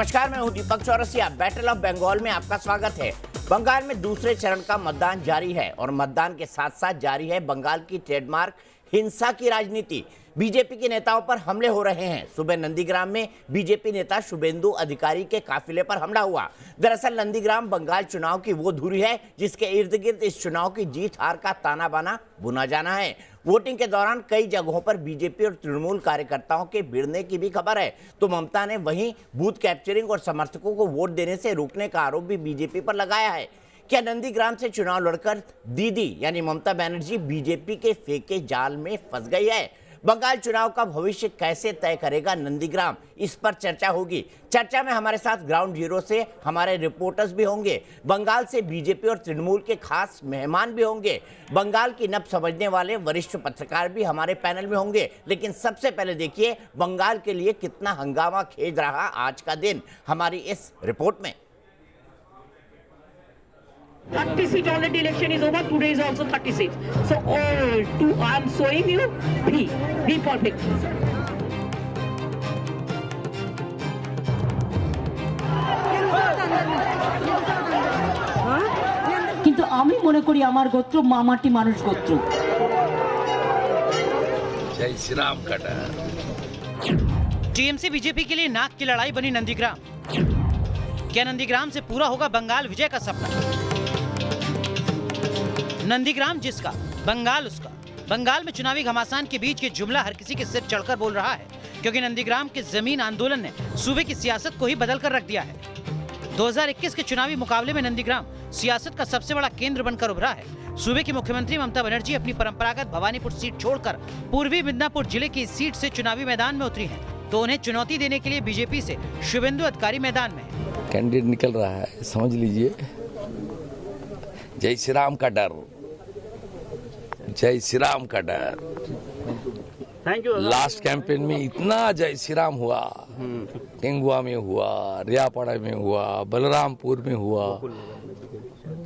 नमस्कार, मैं हूं दीपक चौरसिया। बैटल ऑफ बंगाल में आपका स्वागत है। बंगाल में दूसरे चरण का मतदान जारी है और मतदान के साथ साथ जारी है बंगाल की ट्रेडमार्क हिंसा की राजनीति। बीजेपी के नेताओं पर हमले हो रहे हैं। सुबह नंदीग्राम में बीजेपी नेता शुभेंदु अधिकारी के काफिले पर हमला हुआ। दरअसल नंदीग्राम बंगाल चुनाव की वो धुरी है जिसके इर्द गिर्द इस चुनाव की जीत हार का ताना बाना बुना जाना है। वोटिंग के दौरान कई जगहों पर बीजेपी और तृणमूल कार्यकर्ताओं के भिड़ने की भी खबर है, तो ममता ने वहीं बूथ कैप्चरिंग और समर्थकों को वोट देने से रोकने का आरोप भी बीजेपी पर लगाया है। क्या नंदीग्राम से चुनाव लड़कर दीदी यानी ममता बनर्जी बीजेपी के फेंके जाल में फंस गई है? बंगाल चुनाव का भविष्य कैसे तय करेगा नंदीग्राम, इस पर चर्चा होगी। चर्चा में हमारे साथ ग्राउंड जीरो से हमारे रिपोर्टर्स भी होंगे। बंगाल से बीजेपी और तृणमूल के खास मेहमान भी होंगे। बंगाल की नब्ज समझने वाले वरिष्ठ पत्रकार भी हमारे पैनल में होंगे। लेकिन सबसे पहले देखिए बंगाल के लिए कितना हंगामा खेज रहा आज का दिन हमारी इस रिपोर्ट में। 30 seat already election is over. Today is also 30 seats. So I am showing you be perfect. কিন্তু আমি মনে করি আমার গোত্র মামাটি মানুষ গোত্র। जय श्री राम का डर। टीएमसी बीजेपी के लिए नाक की लड़ाई बनी नंदीग्राम। क्या नंदीग्राम से पूरा होगा बंगाल विजय का सपना? नंदीग्राम जिसका, बंगाल उसका। बंगाल में चुनावी घमासान के बीच ये जुमला हर किसी के सिर चढ़कर बोल रहा है, क्योंकि नंदीग्राम के जमीन आंदोलन ने सूबे की सियासत को ही बदल कर रख दिया है। 2021 के चुनावी मुकाबले में नंदीग्राम सियासत का सबसे बड़ा केंद्र बनकर उभरा है। सूबे की मुख्यमंत्री ममता बनर्जी अपनी परंपरागत भवानीपुर सीट छोड़कर पूर्वी मिदनापुर जिले की इस सीट से चुनावी मैदान में उतरी है, तो उन्हें चुनौती देने के लिए बीजेपी से शुभेंदु अधिकारी मैदान में है। कैंडिडेट निकल रहा है, समझ लीजिए। जय श्री राम का डर, जय श्री राम का डर। Thank you. लास्ट कैंपेन में इतना जय श्री राम हुआ, टेंगुआ में हुआ, रियापाड़ा में हुआ, बलरामपुर में हुआ,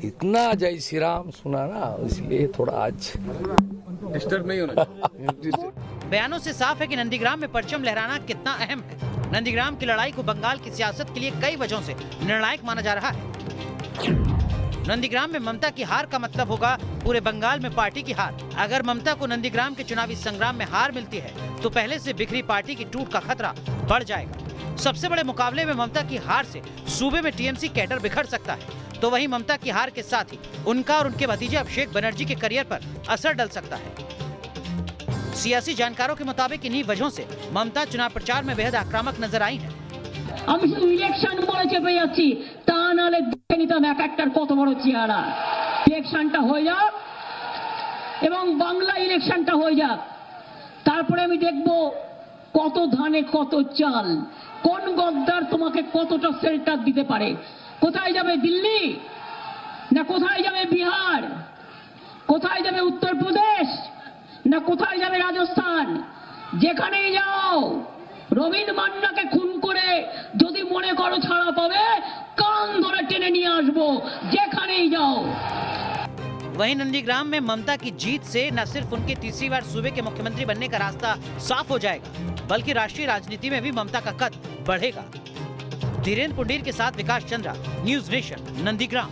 इतना जय श्री राम सुना ना, इसलिए थोड़ा आज डिस्टर्ब नहीं होना। बयानों से साफ है कि नंदीग्राम में परचम लहराना कितना अहम है। नंदीग्राम की लड़ाई को बंगाल की सियासत के लिए कई वजहों से निर्णायक माना जा रहा है। नंदीग्राम में ममता की हार का मतलब होगा पूरे बंगाल में पार्टी की हार। अगर ममता को नंदीग्राम के चुनावी संग्राम में हार मिलती है तो पहले से बिखरी पार्टी की टूट का खतरा बढ़ जाएगा। सबसे बड़े मुकाबले में ममता की हार से सूबे में टीएमसी कैडर बिखर सकता है, तो वहीं ममता की हार के साथ ही उनका और उनके भतीजे अभिषेक बनर्जी के करियर पर असर डल सकता है। सियासी जानकारों के मुताबिक इन्हीं वजहों से ममता चुनाव प्रचार में बेहद आक्रामक नजर आई है। আমি শুধু ইলেকশন বলে চেপে যাচ্ছি, তা নাহলে দেখে নিতাম এক একটার কত বড় চেহারা। ইলেকশনটা হয়ে যাক এবং বাংলা ইলেকশনটা হয়ে যাক, তারপরে আমি দেখব কত ধানে কত চাল, কোন গদ্দার তোমাকে কতটা শেল্টার দিতে পারে। কোথায় যাবে দিল্লি, না কোথায় যাবে বিহার, কোথায় যাবে উত্তরপ্রদেশ, না কোথায় যাবে রাজস্থান। যেখানেই যাও রবীন্দ্র মান্নাকে খুন করে যদি মনে করো ছাড়া পাবে, কান ধরে টেনে নিয়ে আসবো যেখানেই যাও। वहीं नंदीग्राम में ममता की जीत से न सिर्फ उनके तीसरी बार सूबे के मुख्यमंत्री बनने का रास्ता साफ हो जाएगा, बल्कि राष्ट्रीय राजनीति में भी ममता का कद बढ़ेगा। धीरेन्द्र पुंडीर के साथ विकास चंद्रा, न्यूज नेशन, नंदीग्राम।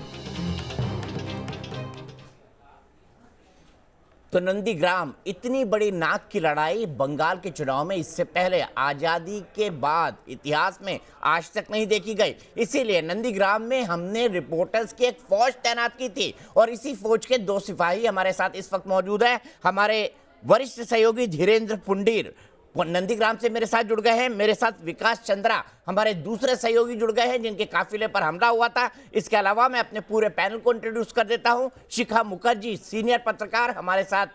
तो नंदीग्राम, इतनी बड़ी नाक की लड़ाई बंगाल के चुनाव में इससे पहले आज़ादी के बाद इतिहास में आज तक नहीं देखी गई। इसीलिए नंदीग्राम में हमने रिपोर्टर्स की एक फौज तैनात की थी और इसी फौज के 2 सिपाही हमारे साथ इस वक्त मौजूद हैं। हमारे वरिष्ठ सहयोगी धीरेन्द्र पुंडीर नंदीग्राम से मेरे साथ जुड़ गए हैं। मेरे साथ विकास चंद्रा हमारे दूसरे सहयोगी जुड़ गए हैं जिनके काफिले पर हमला हुआ था। इसके अलावा मैं अपने पूरे पैनल को इंट्रोड्यूस कर देता हूं। शिखा मुखर्जी सीनियर पत्रकार हमारे साथ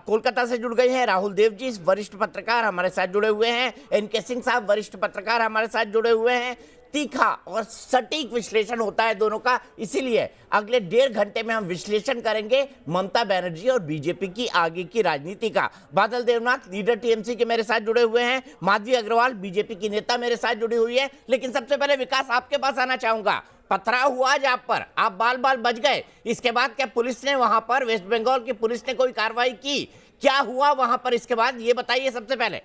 कोलकाता से जुड़ गई हैं। राहुल देव जी वरिष्ठ पत्रकार हमारे साथ जुड़े हुए हैं। एनके सिंह साहब वरिष्ठ पत्रकार हमारे साथ जुड़े हुए हैं। तीखा और सटीक विश्लेषण होता है दोनों का, इसीलिए अगले 1.5 घंटे में हम विश्लेषण करेंगे ममता बनर्जी और बीजेपी की आगे की राजनीति का। बादल देवनाथ लीडर टीएमसी के मेरे साथ जुड़े हुए हैं। माधवी अग्रवाल बीजेपी की नेता मेरे साथ जुड़ी हुई है। लेकिन सबसे पहले विकास आपके पास आना चाहूंगा। पथराव हुआ आज आप पर, आप बाल बाल बच गए। इसके बाद क्या पुलिस ने वहां पर, वेस्ट बंगाल की पुलिस ने कोई कार्रवाई की? क्या हुआ वहां पर इसके बाद, ये बताइए सबसे पहले।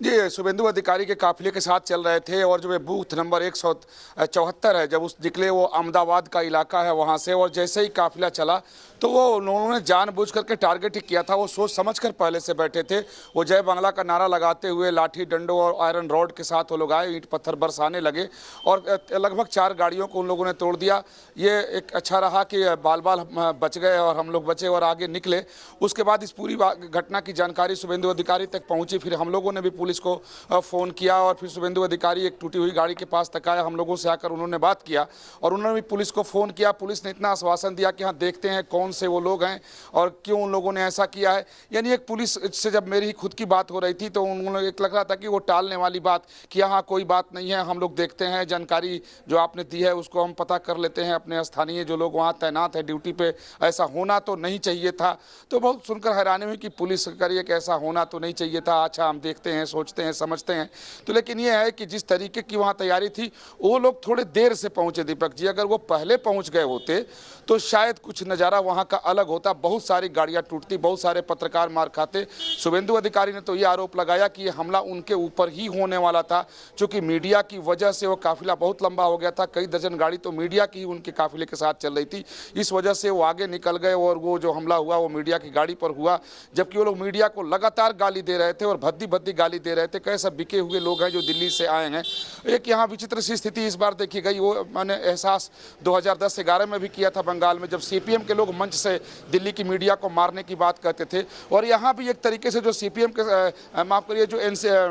जी, शुभेंदु अधिकारी के काफिले के साथ चल रहे थे और जो बूथ नंबर 174 है, जब उस निकले वो अहमदाबाद का इलाका है वहाँ से, और जैसे ही काफिला चला तो वो उन्होंने जानबूझ करके टारगेट ही किया था। वो सोच समझकर पहले से बैठे थे। वो जय बांग्ला का नारा लगाते हुए लाठी डंडों और आयरन रॉड के साथ वो लोग आए, ईंट पत्थर बरसाने लगे और लगभग 4 गाड़ियों को उन लोगों ने तोड़ दिया। ये एक अच्छा रहा कि बाल बाल बच गए और हम लोग बचे और आगे निकले। उसके बाद इस पूरी घटना की जानकारी शुभेंदु अधिकारी तक पहुंची। फिर हम लोगों ने भी पुलिस को फ़ोन किया और फिर शुभेंदु अधिकारी एक टूटी हुई गाड़ी के पास तक आया। हम लोगों से आकर उन्होंने बात किया और उन्होंने भी पुलिस को फ़ोन किया। पुलिस ने इतना आश्वासन दिया कि हाँ देखते हैं कौन से वो लोग हैं और क्यों उन लोगों ने ऐसा किया है। यानी एक पुलिस से जब मेरी ही खुद की बात हो रही थी तो उन्होंने एक लग रहा था कि वो टालने वाली बात कि हाँ कोई बात नहीं है, हम लोग देखते हैं, जानकारी जो आपने दी है उसको हम पता कर लेते हैं। अपने स्थानीय जो लोग वहाँ तैनात है ड्यूटी पे, ऐसा होना तो नहीं चाहिए था। तो बहुत सुनकर हैरानी हुई कि पुलिस करिए कि ऐसा होना तो नहीं चाहिए था। अच्छा हम देखते हैं, सोचते हैं, समझते हैं। तो लेकिन ये है कि जिस तरीके की वहाँ तैयारी थी वो लोग थोड़े देर से पहुँचे दीपक जी। अगर वो पहले पहुँच गए होते तो शायद कुछ नज़ारा वहाँ का अलग होता। बहुत सारी गाड़ियाँ टूटती, बहुत सारे पत्रकार मार खाते। शुभेंदु अधिकारी ने तो ये आरोप लगाया कि ये हमला उनके ऊपर ही होने वाला था, क्योंकि मीडिया की वजह से वो काफिला बहुत लंबा हो गया था। कई दर्जन गाड़ी तो मीडिया की उनके काफिले के साथ चल रही थी। इस वजह से वो आगे निकल गए और वो जो हमला हुआ वो मीडिया की गाड़ी पर हुआ, जबकि वो लोग मीडिया को लगातार गाली दे रहे थे और भद्दी भद्दी गाली दे रहे थे। कैसे बिके हुए लोग हैं जो दिल्ली से आए हैं। एक यहाँ विचित्र सी स्थिति इस बार देखी गई, वो मैंने एहसास 2010-11 में भी किया था बंगाल में, जब सीपीएम के लोग मंच से दिल्ली की मीडिया को मारने की बात कहते थे। और यहाँ भी एक तरीके से जो सीपीएम के माफ करिए जो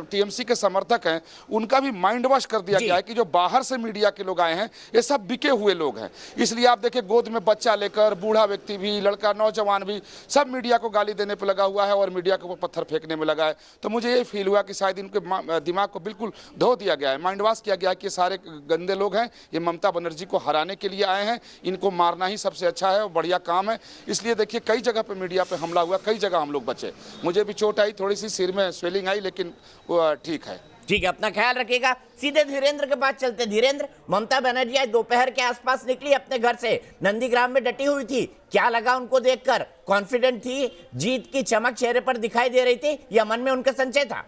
टीएमसी के समर्थक हैं उनका भी माइंड वॉश कर दिया गया है कि जो बाहर से मीडिया के लोग आए हैं ये सब बिके हुए लोग हैं। इसलिए आप देखिए गोद में बच्चा लेकर बूढ़ा व्यक्ति भी, लड़का नौजवान भी, सब मीडिया को गाली देने पर लगा हुआ है और मीडिया के ऊपर पत्थर फेंकने में लगा है। तो मुझे ये फील हुआ कि शायद इनके दिमाग को बिल्कुल धो दिया गया है, माइंड वॉश किया गया है कि सारे गंदे लोग हैं, ये ममता बनर्जी को हराने के लिए आए हैं, इनको मारना ही सबसे अच्छा है और बढ़िया काम है। इसलिए देखिए कई जगह पर मीडिया पर हमला हुआ, कई जगह हम लोग बचे। मुझे भी चोट आई, थोड़ी सी सिर में स्वेलिंग आई, लेकिन ठीक है। ठीक है, अपना ख्याल रखिएगा। सीधे धीरेन्द्र के पास चलते। धीरेन्द्र, ममता बनर्जी आज दोपहर के आसपास निकली अपने घर से, नंदीग्राम में डटी हुई थी। क्या लगा उनको देखकर? कॉन्फिडेंट थी? जीत की चमक चेहरे पर दिखाई दे रही थी या मन में उनका संशय था?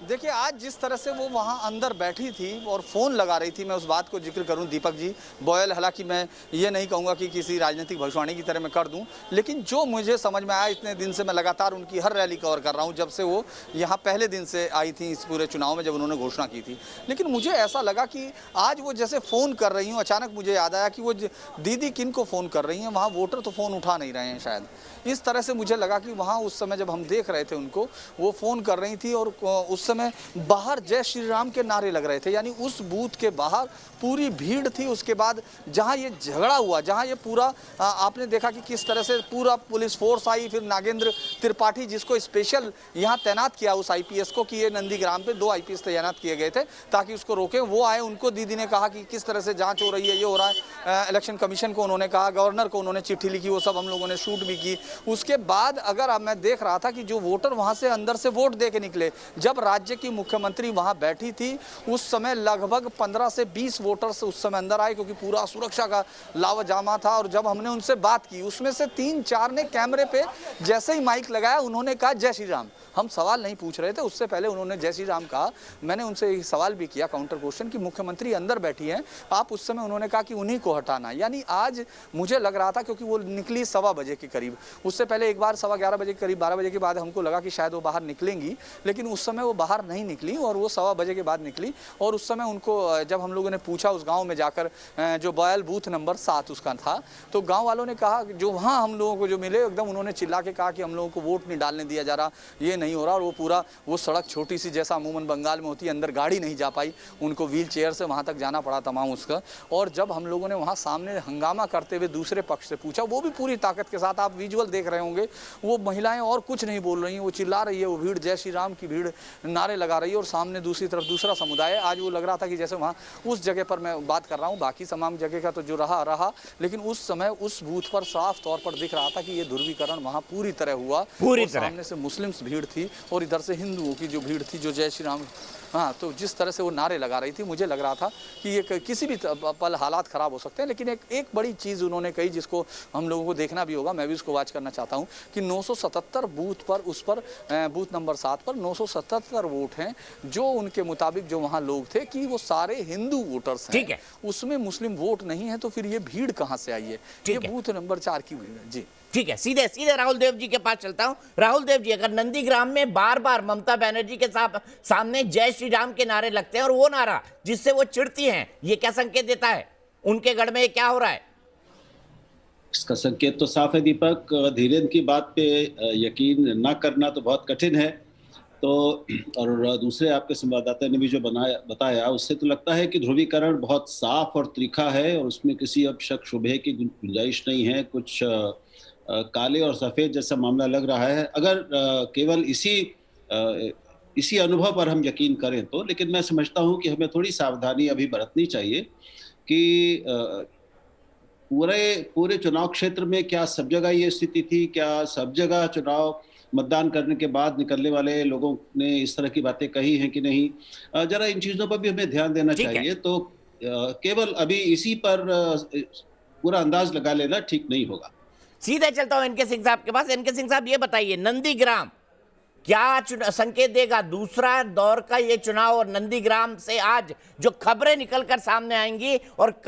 देखिए आज जिस तरह से वो वहाँ अंदर बैठी थी और फ़ोन लगा रही थी, मैं उस बात को जिक्र करूँ दीपक जी बॉयल, हालांकि मैं ये नहीं कहूँगा कि किसी राजनीतिक भविष्यवाणी की तरह मैं कर दूँ, लेकिन जो मुझे समझ में आया, इतने दिन से मैं लगातार उनकी हर रैली कवर कर रहा हूँ, जब से वो यहाँ पहले दिन से आई थी इस पूरे चुनाव में जब उन्होंने घोषणा की थी। लेकिन मुझे ऐसा लगा कि आज वो जैसे फ़ोन कर रही हूँ, अचानक मुझे याद आया कि वो दीदी किन को फ़ोन कर रही हैं, वहाँ वोटर तो फ़ोन उठा नहीं रहे हैं शायद। इस तरह से मुझे लगा कि वहाँ उस समय जब हम देख रहे थे उनको, वो फ़ोन कर रही थी और उस समय बाहर जय श्री राम के नारे लग रहे थे, यानी उस बूथ के बाहर पूरी भीड़ थी। उसके बाद जहां ये झगड़ा हुआ, जहां ये पूरा आपने देखा कि किस तरह से पूरा पुलिस फोर्स आई, फिर नागेंद्र त्रिपाठी जिसको स्पेशल यहां तैनात किया उस आईपीएस को, कि ये नंदीग्राम पे 2 आईपीएस तैनात किए गए थे ताकि उसको रोके, वो आए। उनको दीदी ने कहा कि किस तरह से जांच हो रही है, ये हो रहा है। इलेक्शन कमीशन को उन्होंने कहा, गवर्नर को उन्होंने चिट्ठी लिखी, वो सब हम लोगों ने शूट भी की। उसके बाद अगर मैं देख रहा था कि जो वोटर वहां से अंदर से वोट दे के निकले, जब राज्य की मुख्यमंत्री वहां बैठी थी उस समय लगभग 15 से 20 वोटर्स उस समय अंदर आए, क्योंकि पूरा सुरक्षा का लावाजामा था। और जब हमने उनसे बात की, उसमें से 3-4 ने कैमरे पे जैसे ही माइक लगाया उन्होंने कहा जय श्री राम। हम सवाल नहीं पूछ रहे थे, उससे पहले उन्होंने जय श्री राम कहा। मैंने उनसे एक सवाल भी किया, काउंटर क्वेश्चन, कि मुख्यमंत्री अंदर बैठी हैं आप, उस समय उन्होंने कहा कि उन्हीं को हटाना। यानी आज मुझे लग रहा था, क्योंकि वो निकली 1:15 बजे के करीब, उससे पहले एक बार 11:15 बजे के करीब, 12 बजे के बाद हमको लगा कि शायद वो बाहर निकलेंगी, लेकिन उस समय वो बाहर नहीं निकली और वो 1:15 बजे के बाद निकली। और उस समय उनको जब हम लोगों ने पूछा उस गांव में जाकर, जो बॉयल बूथ नंबर 7 उसका था, तो गांव वालों ने कहा, जो वहाँ हम लोगों को जो मिले, एकदम उन्होंने चिल्ला के कहा कि हम लोगों को वोट नहीं डालने दिया जा रहा, ये नहीं हो रहा। और वो पूरा वो सड़क छोटी सी जैसा अमूमन बंगाल में होती है, अंदर गाड़ी नहीं जा पाई, उनको व्हील चेयर से वहाँ तक जाना पड़ा तमाम उसका। और जब हम लोगों ने वहाँ सामने हंगामा करते हुए दूसरे पक्ष से पूछा, वो भी पूरी ताकत के साथ, आप विजुअल देख रहे होंगे, वो महिलाएं और कुछ नहीं बोल रही हैं, वो चिल्ला रही है, वो भीड़ जय श्री राम की भीड़ नारे लगा रही है और सामने दूसरी तरफ दूसरा समुदाय है। आज वो लग रहा था कि जैसे वहाँ उस जगह पर मैं बात कर रहा हूँ, बाकी तमाम जगह का तो जो रहा, लेकिन उस समय उस बूथ पर साफ तौर पर दिख रहा था कि ये ध्रुवीकरण वहाँ पूरी तरह हुआ। सामने से मुस्लिम्स भीड़ थी और इधर से हिंदुओं की जो भीड़ थी जो जय श्री राम, हाँ, तो जिस तरह से वो नारे लगा रही थी, मुझे लग रहा था कि ये किसी भी पल हालात ख़राब हो सकते हैं। लेकिन एक बड़ी चीज़ उन्होंने कही जिसको हम लोगों को देखना भी होगा, मैं भी उसको वॉच करना चाहता हूँ कि 977 बूथ पर, उस पर बूथ नंबर 7 पर 977 वोट हैं जो उनके मुताबिक जो वहाँ लोग थे कि वो सारे हिंदू वोटर्स हैं। ठीक है, उसमें मुस्लिम वोट नहीं है, तो फिर ये भीड़ कहाँ से आई है? ये बूथ नंबर 4 की भीड़ है। जी ठीक है, सीधे सीधे राहुल देव जी के पास चलता हूं। राहुल देव जी, अगर नंदीग्राम में बार बार ममता बनर्जी के सामने जय श्री राम के नारे लगते हैं और वो नारा जिससे वो चिढ़ती हैं, ये क्या संकेत देता है? उनके गढ़ में क्या हो रहा है? इसका संकेत तो साफ है दीपक। धीरेन्द्र की बात पे यकीन ना करना तो बहुत कठिन है। तो और दूसरे आपके संवाददाता ने भी जो बताया उससे तो लगता है कि ध्रुवीकरण बहुत साफ और तीखा है और उसमें किसी अब शक शुबहे की गुंजाइश नहीं है। कुछ काले और सफ़ेद जैसा मामला लग रहा है अगर केवल इसी अनुभव पर हम यकीन करें तो। लेकिन मैं समझता हूं कि हमें थोड़ी सावधानी अभी बरतनी चाहिए कि पूरे चुनाव क्षेत्र में क्या सब जगह ये स्थिति थी, क्या सब जगह चुनाव मतदान करने के बाद निकलने वाले लोगों ने इस तरह की बातें कही हैं कि नहीं। जरा इन चीज़ों पर भी हमें ध्यान देना चाहिए। तो केवल अभी इसी पर पूरा अंदाज लगा लेना ठीक नहीं होगा। सीधे चलता हूं एनके सिंह साहब के पास। एनके सिंह साहब, ये बताइए, नंदीग्राम क्या संकेत देगा दूसरा दौर का ये चुनाव? और नंदीग्राम से आज जो खबरें निकलकर सामने आएंगी और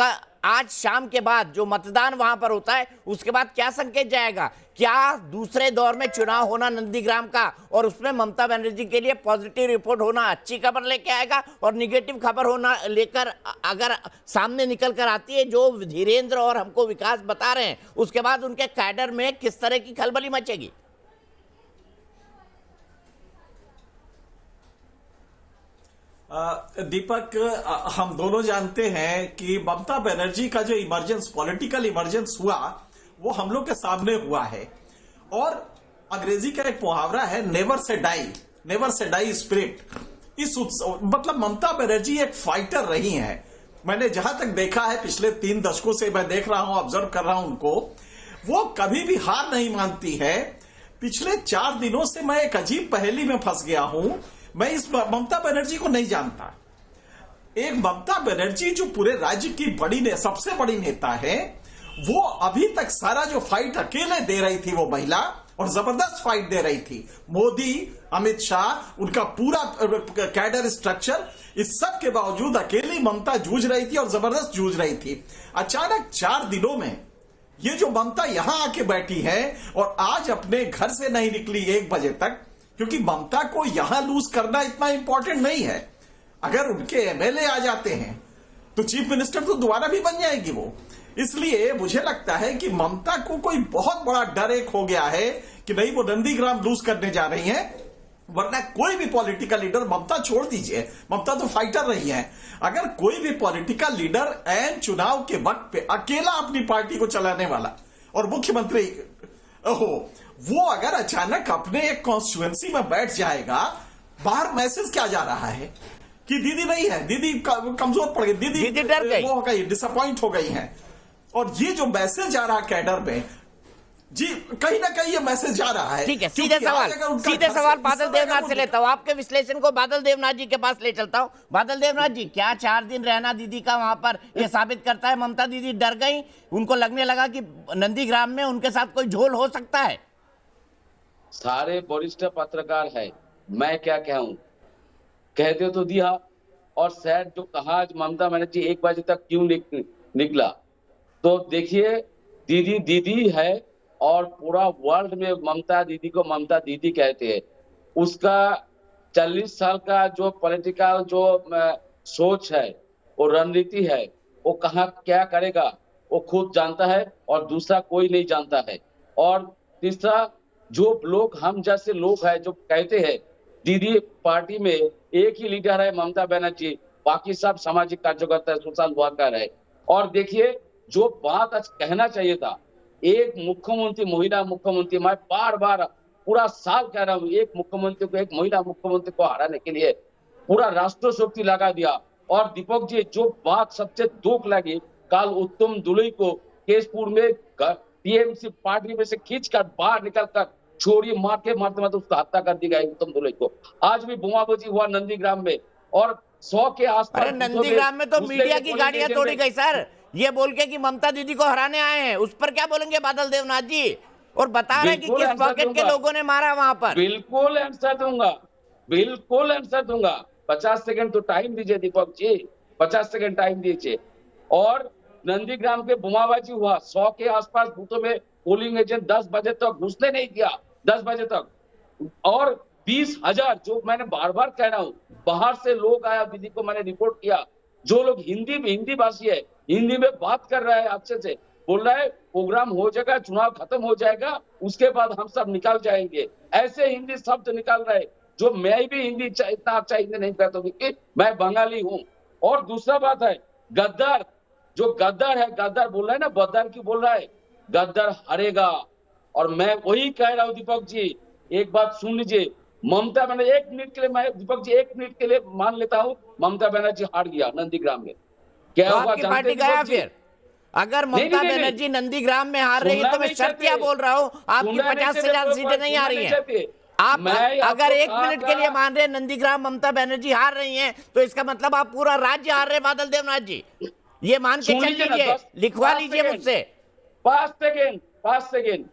आज शाम के बाद जो मतदान वहां पर होता है उसके बाद क्या संकेत जाएगा? क्या दूसरे दौर में चुनाव होना नंदीग्राम का और उसमें ममता बनर्जी के लिए पॉजिटिव रिपोर्ट होना अच्छी खबर लेके आएगा और निगेटिव खबर होना लेकर अगर सामने निकल कर आती है जो धीरेन्द्र और हमको विकास बता रहे हैं, उसके बाद उनके कैडर में किस तरह की खलबली मचेगी? दीपक, हम दोनों जानते हैं कि ममता बनर्जी का जो पॉलिटिकल इमर्जेंस हुआ वो हम लोग के सामने हुआ है। और अंग्रेजी का एक मुहावरा है, नेवर से डाई स्पिरिट। मतलब ममता बनर्जी एक फाइटर रही हैं। मैंने जहां तक देखा है पिछले 3 दशकों से मैं देख रहा हूं, ऑब्जर्व कर रहा हूं उनको, वो कभी भी हार नहीं मानती है। पिछले 4 दिनों से मैं एक अजीब पहेली में फंस गया हूं। मैं इस ममता बनर्जी को नहीं जानता। एक ममता बनर्जी जो पूरे राज्य की सबसे बड़ी नेता है, वो अभी तक सारा जो फाइट अकेले दे रही थी वो महिला, और जबरदस्त फाइट दे रही थी। मोदी, अमित शाह, उनका पूरा कैडर स्ट्रक्चर, इस सब के बावजूद अकेली ममता जूझ रही थी और जबरदस्त जूझ रही थी। अचानक 4 दिनों में ये जो ममता यहां आके बैठी है और आज अपने घर से नहीं निकली 1 बजे तक, क्योंकि ममता को यहां लूज करना इतना इंपॉर्टेंट नहीं है। अगर उनके एमएलए आ जाते हैं तो चीफ मिनिस्टर तो दोबारा भी बन जाएगी वो। इसलिए मुझे लगता है कि ममता को कोई बहुत बड़ा डर एक हो गया है कि नहीं, वो नंदीग्राम लूज करने जा रही हैं। वरना कोई भी पॉलिटिकल लीडर, ममता छोड़ दीजिए, ममता तो फाइटर रही है, अगर कोई भी पॉलिटिकल लीडर एन चुनाव के वक्त पे अकेला अपनी पार्टी को चलाने वाला और मुख्यमंत्री वो अगर अचानक अपने एक कॉन्स्टिट्यूएंसी में बैठ जाएगा, बाहर मैसेज क्या जा रहा है कि दीदी नहीं है, दीदी कमजोर पड़ गई, दीदी डर गई, वो हो गई, डिसअपॉइंट हो गई है। और ये जो मैसेज जा रहा है कैडर में, जी कहीं ना कहीं ये मैसेज जा रहा है। ठीक है, सीधे सवाल बादल देवनाथ से लेता हूं। आपके विश्लेषण को बादल देवनाथ जी के पास ले चलता हूं। बादल देवनाथ जी, क्या 4 दिन रहना दीदी का वहां पर ये साबित करता है ममता दीदी डर गई? उनको लगने लगा कि नंदीग्राम में उनके साथ कोई झोल हो सकता है? सारे वरिष्ठ पत्रकार है, मैं क्या कहूं, कहते तो दिया। और शायद जो कहा ममता बनर्जी 1 बजे तक क्यों निकला, तो देखिए दीदी दीदी है और पूरा वर्ल्ड में ममता दीदी को ममता दीदी कहते हैं। उसका 40 साल का जो पॉलिटिकल जो सोच है, वो रणनीति है, वो कहाँ क्या करेगा वो खुद जानता है और दूसरा कोई नहीं जानता है। और तीसरा, जो लोग हम जैसे लोग हैं जो कहते हैं दीदी पार्टी में एक ही लीडर है ममता बनर्जी, बाकी सब सामाजिक कार्यकर्ता है, सोशल वर्कर है। और देखिए जो बात आज कहना चाहिए था, एक मुख्यमंत्री, महिला मुख्यमंत्री, मैं बार बार पूरा साल कह रहा हूँ, एक मुख्यमंत्री को, एक महिला मुख्यमंत्री को हराने के लिए पूरा राष्ट्र शक्ति लगा दिया। और दीपक जी, जो बात सबसे दुख लगी, कल उत्तम दुलई को केशपुर में टीएमसी पार्टी में से खींचकर बाहर निकलकर छोरी मार के मारते मारते उसका हत्या कर दी गई उत्तम दुलई को। आज भी बोमाबाजी हुआ नंदीग्राम में और 100 के आसपास। अरे नंदीग्राम में तो मीडिया की गाड़ियां तोड़ी गई सर, ये बोल के कि ममता दीदी को हराने आए हैं। उस पर क्या बोलेंगे बादल देवनाथ जी? और बता रहे कि किस पॉकेट के लोगों ने मारा वहां पर। बिल्कुल आंसर दूंगा, बिल्कुल आंसर दूंगा। 50 सेकंड तो टाइम दीजिए दीपक जी, 50 सेकंड टाइम दीजिए। और नंदीग्राम के बोमाबाजी हुआ, 100 के आसपास बूथों में पोलिंग एजेंट 10 बजे तक घुसने नहीं दिया, 10 बजे तक। और 20,000, जो मैंने बार बार कह रहा हूँ, बाहर से लोग आया, दीदी को मैंने रिपोर्ट किया, जो लोग हिंदी भाषी है, हिंदी में बात कर रहा है अच्छे से, बोल रहा है प्रोग्राम हो जाएगा, चुनाव खत्म हो जाएगा, उसके बाद हम सब निकल जाएंगे। ऐसे हिंदी शब्द निकाल रहे, जो मैं भी हिंदी इतना अच्छा हिंदी नहीं कहता हूँ क्योंकि मैं बंगाली हूँ। और दूसरा बात है, गद्दार, जो गद्दार है, गद्दार बोल रहा है ना, गद्दार की बोल रहा है, गद्दार हारेगा। और मैं वही कह रहा हूँ दीपक जी, एक बात सुन लीजिए, ममता बनर्जी, 1 मिनट के लिए मैं दीपक जी 1 मिनट के लिए मान लेता हूँ ममता बनर्जी हार गया नंदीग्राम में, क्या तो होगा आपकी पार्टी गया फिर? अगर ममता बनर्जी नंदीग्राम में हार रही है तो मैं शर्तिया बोल रहा हूँ, आपकी 50 से ज्यादा सीटें नहीं आ रही हैं। आप अगर 1 मिनट के लिए मान रहे हैं नंदीग्राम ममता बनर्जी हार रही हैं, तो इसका मतलब आप पूरा राज्य हार रहे हैं बादल देवनाथ जी, ये मान के चल लीजिए, लिखवा लीजिए मुझसे। 5 सेकेंड,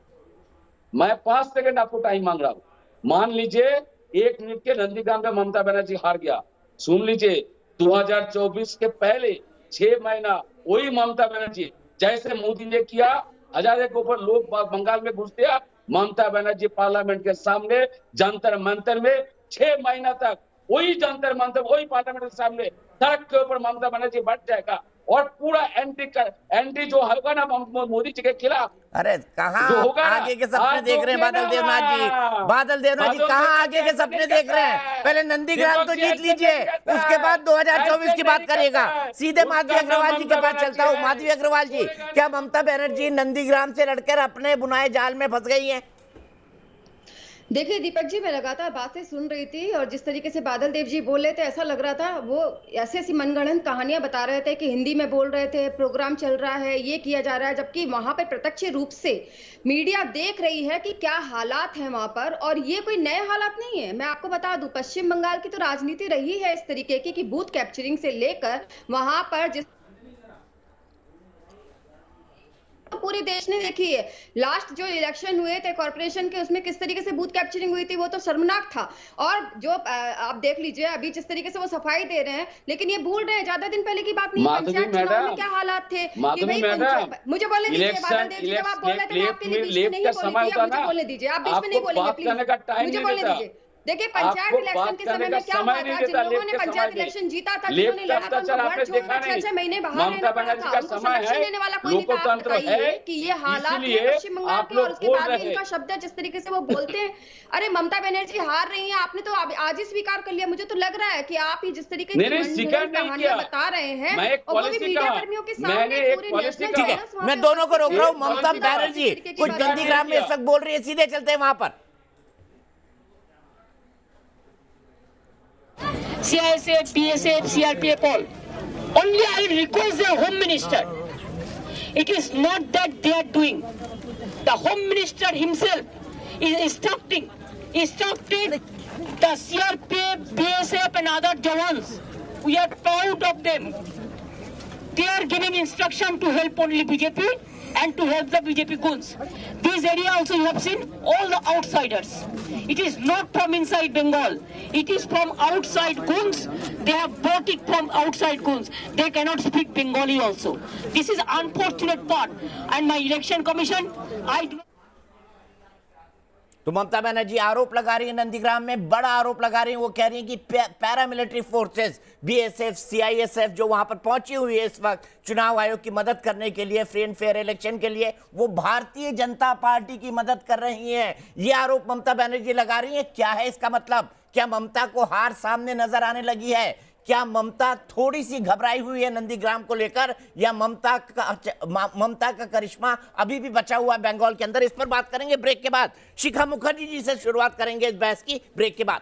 मैं 5 सेकेंड आपको टाइम मांग रहा हूँ। मान लीजिए 1 मिनट के नंदीग्राम में ममता बनर्जी हार गया, सुन लीजिए, 2024 के पहले 6 महीना वही ममता बनर्जी, जैसे मोदी ने किया, हजारे के ऊपर लोग बंगाल में घुस दिया, ममता बनर्जी पार्लियामेंट के सामने जंतर मंतर में 6 महीना तक वही जंतर मंतर, वही पार्लियामेंट के सामने सड़क के ऊपर ममता बनर्जी बैठ जाएगा और पूरा एंटी जो होगा ना मोदी जी के खिलाफ। अरे कहाँ आगे के सपने देख रहे हैं बादल देवनाथ जी? बादल देवनाथ जी कहाँ आगे के सपने देख रहे हैं? पहले नंदीग्राम तो जीत लीजिए, उसके बाद 2024 की बात करिएगा। सीधे माधवी अग्रवाल जी के पास चलता हूँ। माधवी अग्रवाल जी, क्या ममता बनर्जी नंदीग्राम से लड़कर अपने बुनाए जाल में फंस गई है? देखिए दीपक जी, मैं लगातार बातें सुन रही थी और जिस तरीके से बादल देव जी बोल रहे थे, ऐसा लग रहा था वो ऐसी मनगढ़ंत कहानियां बता रहे थे कि हिंदी में बोल रहे थे, प्रोग्राम चल रहा है, ये किया जा रहा है, जबकि वहां पर प्रत्यक्ष रूप से मीडिया देख रही है कि क्या हालात हैं वहां पर। और ये कोई नए हालात नहीं है। मैं आपको बता दूं, पश्चिम बंगाल की तो राजनीति रही है इस तरीके की कि बूथ कैप्चरिंग से लेकर वहां पर जिस तो पूरे देश ने देखी है। लास्ट जो इलेक्शन हुए थे कॉर्पोरेशन के, उसमें किस तरीके से बूथ कैप्चरिंग हुई थी, वो तो शर्मनाक था। और जो आप देख लीजिए अभी जिस तरीके से वो सफाई दे रहे हैं, लेकिन ये भूल रहे हैं ज्यादा दिन पहले की बात नहीं, पंचायत चुनाव में क्या हालात थे कि भाई मुझे बोलने दीजिए। बादल देव जी, जब आप बोल रहे थे मैं आपके लिए बीच में नहीं बोली थी, मुझे बोलने दीजिए, आप बीच में नहीं बोलेंगे प्लीज, मुझे बोलने दीजिए। देखिए पंचायत इलेक्शन के समय में क्या हुआ था, जिन लोगों ने पंचायत इलेक्शन जीता था, जिन्होंने लड़ा था, घर छोड़कर 6-6 महीने बाहर रहना पड़ा था, उनको संरक्षण देने वाला कोई नहीं था। बताइए कि ये हालात है पश्चिम बंगाल के, और उसके बाद भी इनका शब्द है जिस तरीके से वो बोलते हैं। अरे ममता बनर्जी हार रही हैं, आपने तो आज ही स्वीकार कर लिया। मुझे तो लग रहा है कि आप ही जिस तरीके की कहानियां बता रहे हैं, और वो भी मीडिया कर्मियों के सामने पूरे नेशनल। ठीक है, मैं दोनों को रोक रहा हूँ। ममता बनर्जी कुछ नंदीग्राम में सब बोल रही है, सीधे चलते हैं वहां पर। CISF, BSF, CRPF, all. Only I request the Home Minister. It is not that they are doing. The Home Minister himself is instructing the CRPF, BSF and other Jawans. We are proud of them. They are giving instruction to help only BJP and to help the BJP goons. This area also you have seen all the outsiders. It is not from inside Bengal. It is from outside goons. They have brought it from outside goons. They cannot speak Bengali also. This is unfortunate part. And my election commission, I do. तो ममता बनर्जी आरोप लगा रही है, नंदीग्राम में बड़ा आरोप लगा रही है। वो कह रही है कि पैरामिलिट्री फोर्सेस, बीएसएफ, सीआईएसएफ जो वहां पर पहुंची हुई है इस वक्त चुनाव आयोग की मदद करने के लिए, फ्री एंड फेयर इलेक्शन के लिए, वो भारतीय जनता पार्टी की मदद कर रही हैं। ये आरोप ममता बनर्जी लगा रही है। क्या है इसका मतलब? क्या ममता को हार सामने नजर आने लगी है? क्या ममता थोड़ी सी घबराई हुई है नंदीग्राम को लेकर, या ममता का करिश्मा अभी भी बचा हुआ है बंगाल के अंदर? इस पर बात करेंगे ब्रेक के बाद। शिखा मुखर्जी जी से शुरुआत करेंगे इस बहस की ब्रेक के बाद।